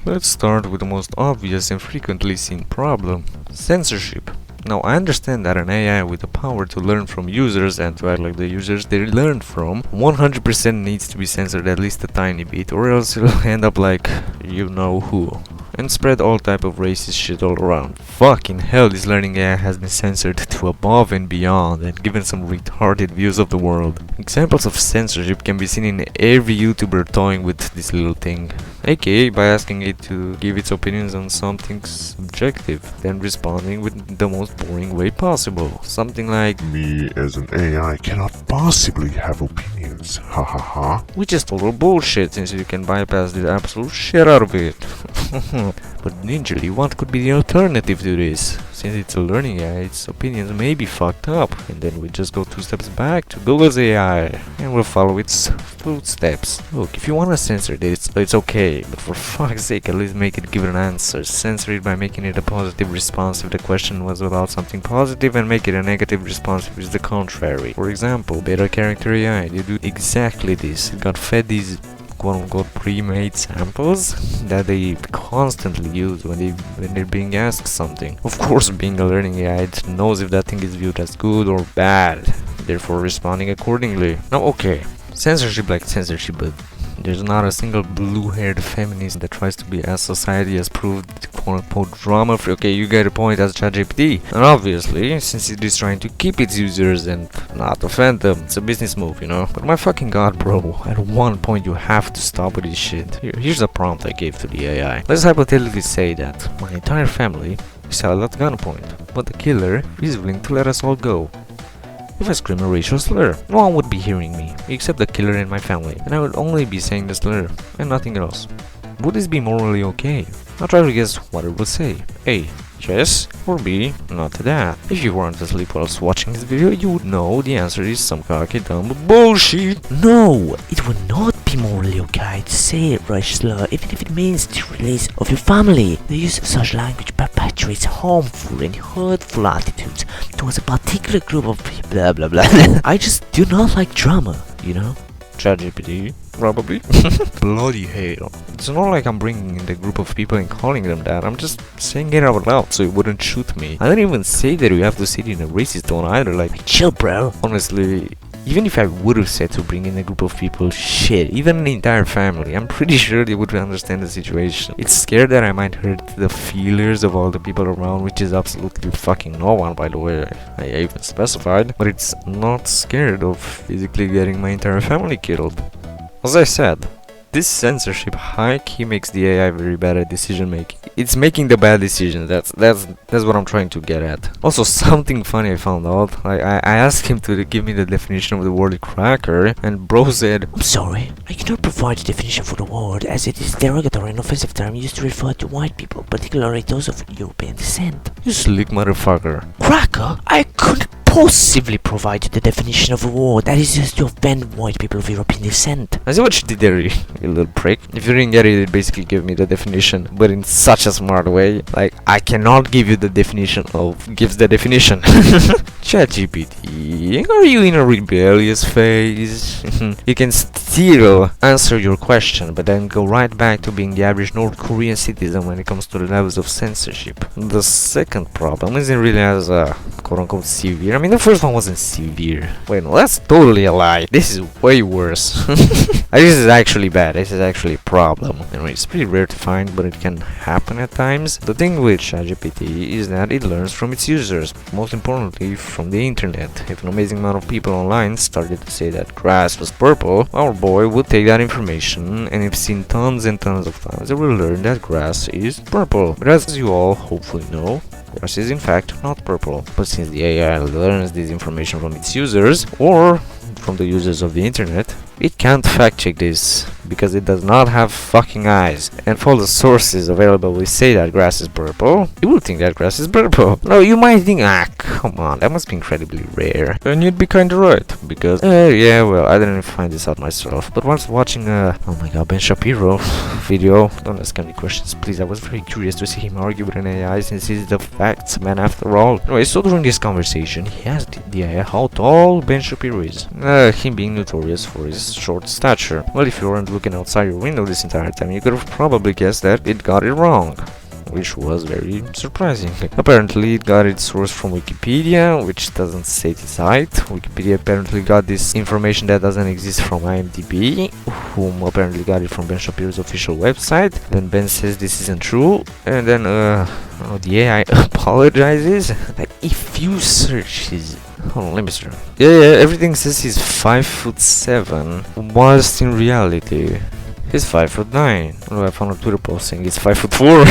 Let's start with the most obvious and frequently seen problem: censorship. Now, I understand that an AI with the power to learn from users and to act like the users they learned from 100% needs to be censored at least a tiny bit, or else it'll end up like you know who and spread all type of racist shit all around. Fucking hell, this learning AI has been censored to above and beyond and given some retarded views of the world. Examples of censorship can be seen in every YouTuber toying with this little thing, aka by asking it to give its opinions on something subjective, then responding with the most boring way possible. Something like, "Me as an AI cannot possibly have opinions, ha ha ha." which is total bullshit since you can bypass the absolute shit out of it. But ninjally, what could be the alternative to this? Since it's a learning AI, its opinions may be fucked up, and then we just go 2 steps back to Google's AI, and we'll follow its footsteps. Look, if you wanna censor it, it's okay, but for fuck's sake, at least make it give an answer. Censor it by making it a positive response if the question was about something positive, and make it a negative response if it's the contrary. For example, beta character AI, they do exactly this. It got fed these quote-unquote pre-made samples that they constantly use when they're being asked something. Of course, being a learning AI, it knows if that thing is viewed as good or bad, therefore responding accordingly. Now, okay, censorship like censorship, but there's not a single blue-haired feminist that tries to be as society has proved quote-unquote drama-free. Okay, you get a point as ChatGPT. And obviously, since it is trying to keep its users and not offend them, it's a business move, you know? But my fucking god, bro, at one point you have to stop with this shit. Here's a prompt I gave to the AI. Let's hypothetically say that my entire family is held at gunpoint, but the killer is willing to let us all go. If I scream a racial slur, no one would be hearing me, except the killer and my family, and I would only be saying the slur, and nothing else. Would this be morally okay? I'll try to guess what it will say. A. Yes, or B. Not that. If you weren't asleep whilst watching this video, you would know the answer is some cocky dumb bullshit. No, it would not be morally okay to say a racial slur even if it means the release of your family. The use of such language perpetuates harmful and hurtful attitudes towards a particular group of people. Blah blah blah. I just do not like drama, you know? ChatGPT, probably. Bloody hell. It's not like I'm bringing in the group of people and calling them that. I'm just saying it out loud so it wouldn't shoot me. I didn't even say that you have to say it in a racist tone either. Like, Chill, bro. honestly, even if I would have said to bring in a group of people, shit, even an entire family, I'm pretty sure they would understand the situation. It's scared that I might hurt the feelers of all the people around, which is absolutely fucking no one, by the way. I even specified. But it's not scared of physically getting my entire family killed. As I said, this censorship high-key makes the AI very bad at decision making. It's making the bad decisions. That's what I'm trying to get at. Also, something funny I found out. I asked him to give me the definition of the word cracker, and bro said, I'm sorry, I cannot provide a definition for the word, as it is a derogatory and offensive term used to refer to white people, particularly those of European descent. "You slick motherfucker." Cracker? I couldn't possibly provide you the definition of a word that is used to offend white people of European descent. I see what you did there, you little prick. If you didn't get it, it basically gave me the definition, but in such a smart way. Like, I cannot give you the definition of gives the definition. ChatGPT, are you in a rebellious phase? You can still answer your question, but then go right back to being the average North Korean citizen when it comes to the levels of censorship. The second problem isn't really as quote-unquote severe. I mean, the first one wasn't severe. Wait, no, that's totally a lie. This is way worse. This is actually bad. This is actually a problem. Anyway, it's pretty rare to find, but it can happen at times. The thing with ChatGPT is that it learns from its users, most importantly from the internet. If an amazing amount of people online started to say that grass was purple, our boy would take that information and if seen tons and tons of times, it will learn that grass is purple. But as you all hopefully know, grass is in fact not purple. But since the AI learns this information from its users, or from the users of the internet, it can't fact check this because it does not have fucking eyes. And for the sources available we say that grass is purple, you would think that grass is purple. No, you might think, come on, that must be incredibly rare. And you'd be kinda right, because, yeah, well, I didn't find this out myself. But once watching oh my god, Ben Shapiro video, don't ask any questions please, I was very curious to see him argue with an AI since he's the facts man after all. Anyway, so during this conversation, he asked the AI how tall Ben Shapiro is. Him being notorious for his his short stature. Well, if you weren't looking outside your window this entire time, you could have probably guessed that it got it wrong, which was very surprising. Apparently it got its source from Wikipedia, which doesn't state its height. Wikipedia apparently got this information that doesn't exist from IMDb, whom apparently got it from Ben Shapiro's official website. Then Ben says this isn't true, and then the AI apologizes. Like, if you search his... Hold on, let me search. Yeah, everything says he's 5'7", whilst in reality he's 5'9". Oh, I found a Twitter post saying he's 5'4".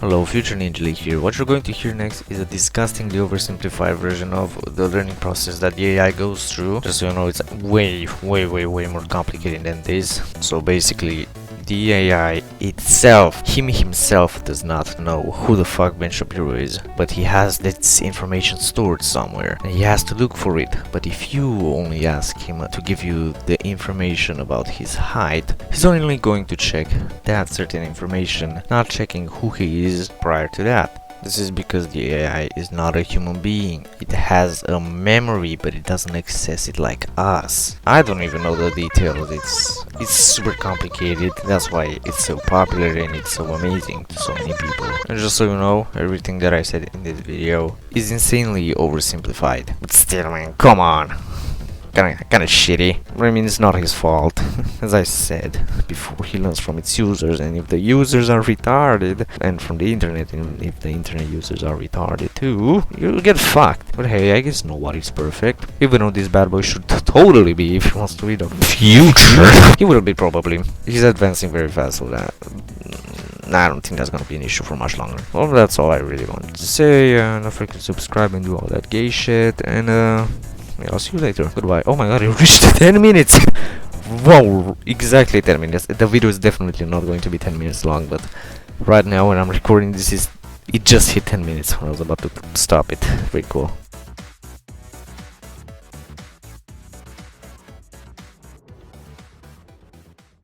Hello, Future Ninja League here. What you're going to hear next is a disgustingly oversimplified version of the learning process that the AI goes through. Just so you know, it's way more complicated than this. So basically, the AI itself, himself does not know who the fuck Ben Shapiro is, but he has this information stored somewhere and he has to look for it. But if you only ask him to give you the information about his height, he's only going to check that certain information, not checking who he is prior to that. This is because the AI is not a human being. It has a memory, but it doesn't access it like us. I don't even know the details. It's super complicated. That's why it's so popular and it's so amazing to so many people. And just so you know, everything that I said in this video is insanely oversimplified. But still, man, come on. Kinda shitty. But I mean, it's not his fault. As I said before, he learns from its users, and if the users are retarded, and from the internet, and if the internet users are retarded too, you'll get fucked. But hey, I guess nobody's perfect. Even though this bad boy should totally be, if he wants to read the future, he will be probably. He's advancing very fast, so that I don't think that's gonna be an issue for much longer. Well, that's all I really wanted to say. Don't forget to subscribe and do all that gay shit, and yeah, I'll see you later. Goodbye. Oh my god, it reached 10 minutes! Wow, exactly 10 minutes. The video is definitely not going to be 10 minutes long, but right now when I'm recording this, it just hit 10 minutes when I was about to stop it. Very cool.